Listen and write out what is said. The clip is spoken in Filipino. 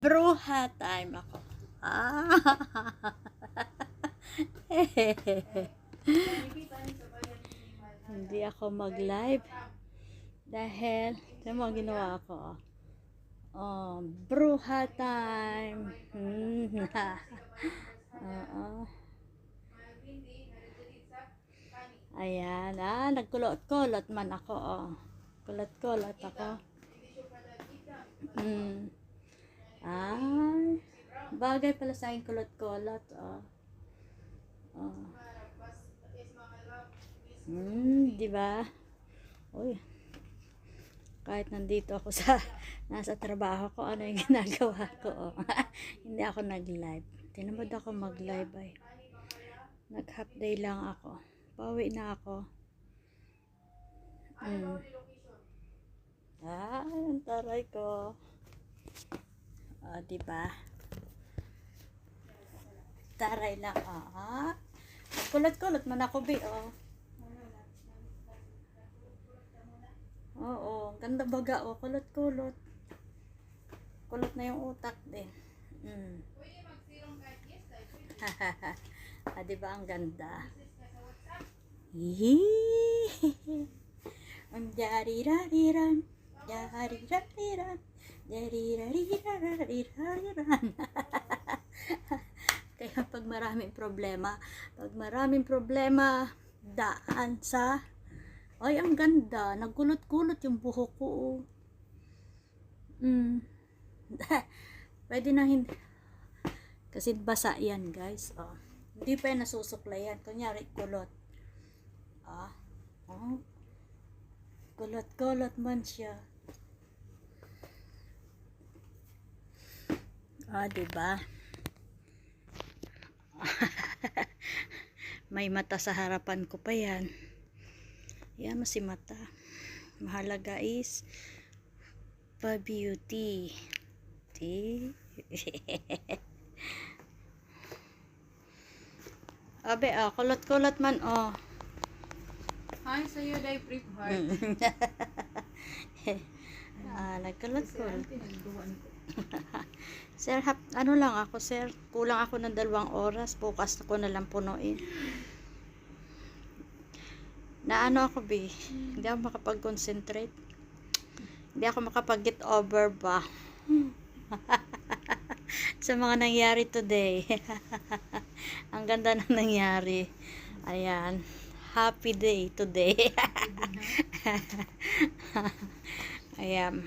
Bruha time ako. Hindi ako mag-live dahil ito mo ginawa ko. Bruha time. Ayan, nagkulot-kulot man ako. Kulot-kulot ako. Ay, bagay pala sa akin kulot-kulot. Di ba? Uy. Kahit nandito ako nasa trabaho ko, ano yung ginagawa ko. Hindi ako nag-live. Tinamad ako mag-live ay. Nag-half day lang ako. Pauwi na ako. Ang taray ko. Diba? Taray lang. Kulot-kulot man ako, bi. Oo, ganda baga. Kulot-kulot. Kulot na yung utak din. Diba ang ganda? Dari-rariran, dari-rariran, dari-rariran. Kaya pag maraming problema, daan sa, ay ang ganda, nagkulot-kulot yung buhok ko. Pwede na hindi, kasi basa yan guys. Hindi pa yan nasusuklayan, kunyari kulot. Kulot-kulot man siya. Diba? May mata sa harapan ko pa yan. Yan, masih mata. Mahalaga is pa-beauty. Abe, kulot-kulot man, Hi, sa'yo, day brief heart. Nagkulot-kulot. Sir, ano lang ako, sir. Kulang ako ng 2 oras. Bukas ako na lang punuin. Naano ako, be. Hindi ako makapag-concentrate. Hindi ako makapag-get over ba. Sa mga nangyari today. Ang ganda na nangyari. Ayan. Happy day today. Ayan.